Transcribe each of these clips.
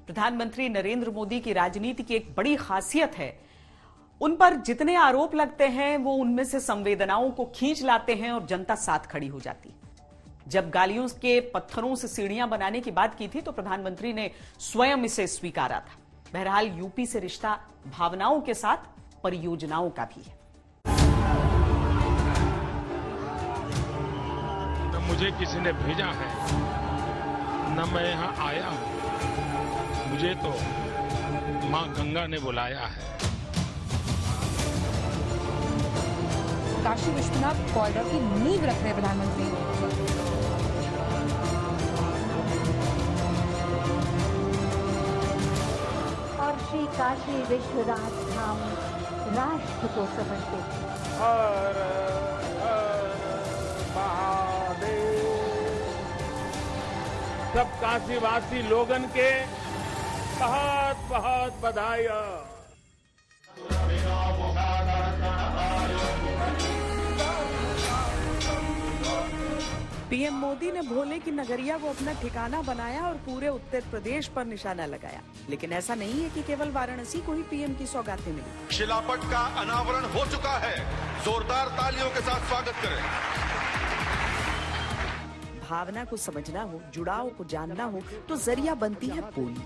प्रधानमंत्री नरेंद्र मोदी की राजनीति की एक बड़ी खासियत है, उन पर जितने आरोप लगते हैं वो उनमें से संवेदनाओं को खींच लाते हैं और जनता साथ खड़ी हो जाती है। जब गालियों के पत्थरों से सीढ़ियां बनाने की बात की थी तो प्रधानमंत्री ने स्वयं इसे स्वीकारा था। बहरहाल यूपी से रिश्ता भावनाओं के साथ परियोजनाओं का भी है। न मुझे किसी ने भेजा है, न मैं यहाँ आया हूँ। मुझे तो माँ गंगा ने बुलाया है। काशी विश्वनाथ कॉरिडोर की नींव रख रहे प्रधानमंत्री। और श्री काशी विश्वनाथ धाम राष्ट्र को समर्पित। हर हर महादेव। सब काशीवासी लोगन के बहुत बहुत बधाई। पीएम मोदी ने भोले की नगरिया को अपना ठिकाना बनाया और पूरे उत्तर प्रदेश पर निशाना लगाया। लेकिन ऐसा नहीं है कि केवल वाराणसी को ही पीएम की सौगातें मिली। शिलापट का अनावरण हो चुका है। जोरदार तालियों के साथ स्वागत करें। भावना को समझना हो, जुड़ाव को जानना हो तो जरिया बनती है बोली।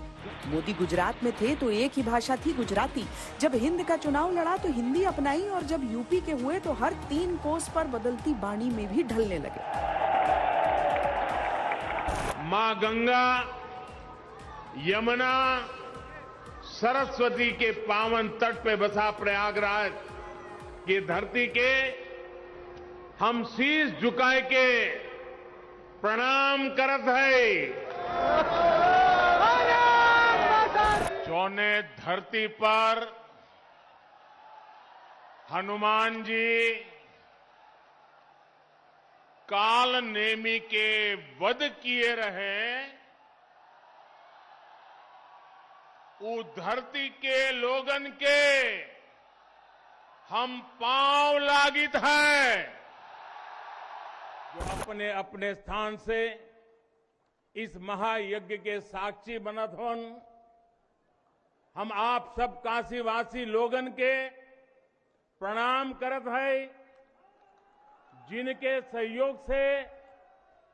मोदी गुजरात में थे तो एक ही भाषा थी, गुजराती। जब हिंद का चुनाव लड़ा तो हिंदी अपनाई और जब यूपी के हुए तो हर 3 कोस पर बदलती बाणी में भी ढलने लगे। माँ गंगा, यमुना, सरस्वती के पावन तट पे बसा प्रयागराज की धरती के हम शीश झुकाए के प्रणाम करत है। चौने धरती पर हनुमान जी काल नेमी के वध किए रहे। उस धरती के लोगन के हम पांव लागित है। जो अपने अपने स्थान से इस महायज्ञ के साक्षी बनत होन, हम आप सब काशीवासी लोगन के प्रणाम करत है, जिनके सहयोग से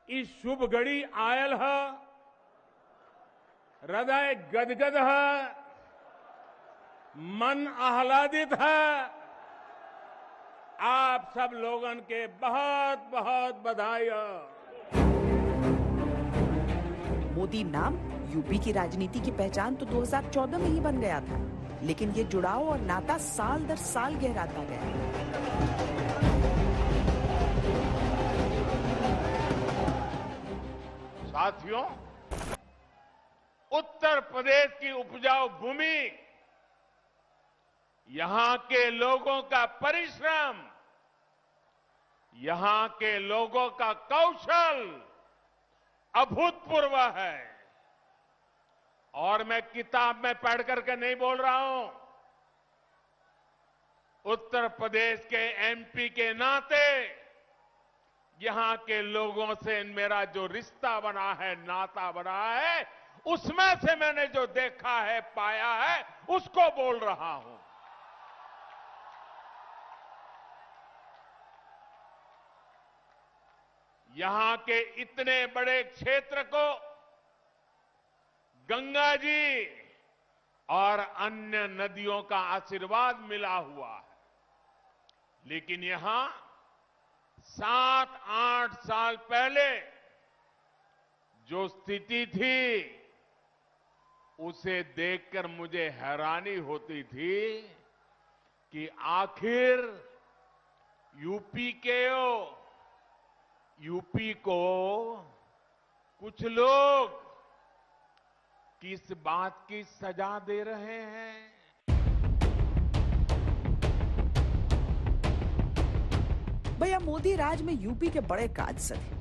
इस शुभ घड़ी आयल है। हृदय गदगद है, मन आह्लादित है। आप सब लोगन के बहुत बहुत बधाई। मोदी नाम यूपी की राजनीति की पहचान तो 2014 में ही बन गया था, लेकिन ये जुड़ाव और नाता साल दर साल गहराता गया। साथियों, उत्तर प्रदेश की उपजाऊ भूमि, यहां के लोगों का परिश्रम, यहां के लोगों का कौशल अभूतपूर्व है। और मैं किताब में पढ़ करके नहीं बोल रहा हूं। उत्तर प्रदेश के एमपी के नाते यहां के लोगों से मेरा जो रिश्ता बना है, नाता बना है, उसमें से मैंने जो देखा है, पाया है, उसको बोल रहा हूं। यहां के इतने बड़े क्षेत्र को गंगा जी और अन्य नदियों का आशीर्वाद मिला हुआ है। लेकिन यहां 7-8 साल पहले जो स्थिति थी, उसे देखकर मुझे हैरानी होती थी कि आखिर यूपी को कुछ लोग किस बात की सजा दे रहे हैं। भैया मोदी राज में यूपी के बड़े काज सधे।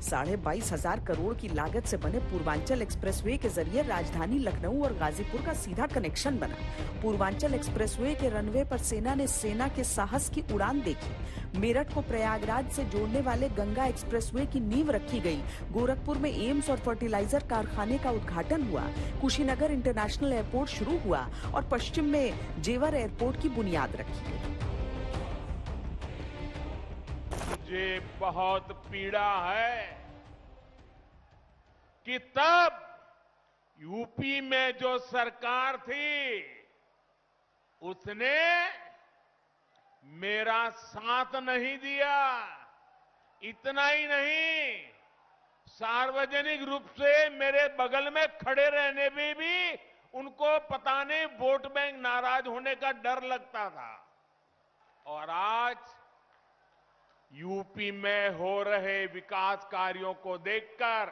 22,500 करोड़ की लागत से बने पूर्वांचल एक्सप्रेसवे के जरिए राजधानी लखनऊ और गाजीपुर का सीधा कनेक्शन बना। पूर्वांचल एक्सप्रेसवे के रनवे पर सेना ने सेना के साहस की उड़ान देखी। मेरठ को प्रयागराज से जोड़ने वाले गंगा एक्सप्रेसवे की नींव रखी गई। गोरखपुर में एम्स और फर्टिलाइजर कारखाने का उद्घाटन हुआ। कुशीनगर इंटरनेशनल एयरपोर्ट शुरू हुआ और पश्चिम में जेवर एयरपोर्ट की बुनियाद रखी गई। मुझे बहुत पीड़ा है कि तब यूपी में जो सरकार थी उसने मेरा साथ नहीं दिया। इतना ही नहीं, सार्वजनिक रूप से मेरे बगल में खड़े रहने में भी उनको पता नहीं वोट बैंक नाराज होने का डर लगता था। और आज यूपी में हो रहे विकास कार्यों को देखकर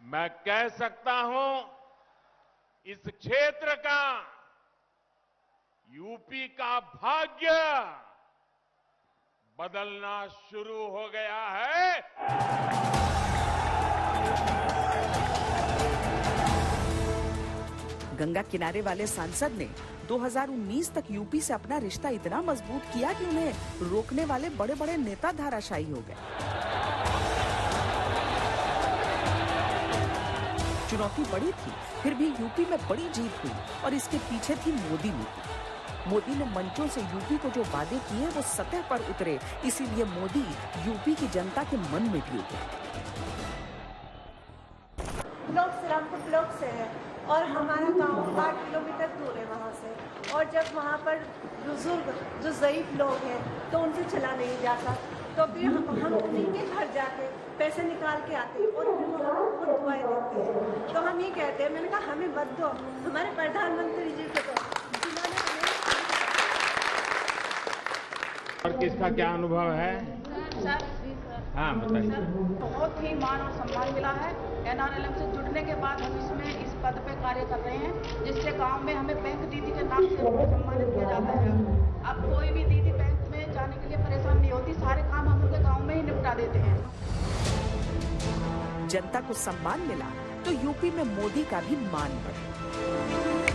मैं कह सकता हूं इस क्षेत्र का, यूपी का भाग्य बदलना शुरू हो गया है। गंगा किनारे वाले सांसद ने 2019 तक यूपी से अपना रिश्ता इतना मजबूत किया कि उन्हें रोकने वाले बड़े बड़े नेता धाराशायी हो गए। चुनौती बड़ी थी, फिर भी यूपी में बड़ी जीत हुई और इसके पीछे थी मोदी नीति। मोदी ने मंचों से यूपी को जो वादे किए वो सतह पर उतरे, इसीलिए मोदी यूपी की जनता के मन में भी उतरे। लोग श्रीरामपुर ब्लॉक से है और हमारा गांव 8 किलोमीटर दूर है वहाँ से, और जब वहाँ पर बुजुर्ग जो ज़ईफ लोग हैं तो उनसे चला नहीं जाता, तो फिर हम उन्हीं के घर जाके पैसे निकाल के आते हैं और खुद दुआएं देते हैं। तो हम ये कहते हैं, मैंने कहा हमें मत दो, हमारे प्रधानमंत्री जी को दो, जिन्होंने और किसका क्या अनुभव है? सर हाँ बताइए। बहुत ही मान और सम्मान मिला है। NRLM से जुड़ने के बाद हम इसमें इस पद पे कार्य कर रहे हैं, जिससे गांव में हमें बैंक दीदी के नाम से सम्मानित किया जाता है। अब कोई भी दीदी बैंक में जाने के लिए परेशान नहीं होती, सारे काम हम उनके गांव में ही निपटा देते हैं। जनता को सम्मान मिला तो यूपी में मोदी का भी मान बढ़ा।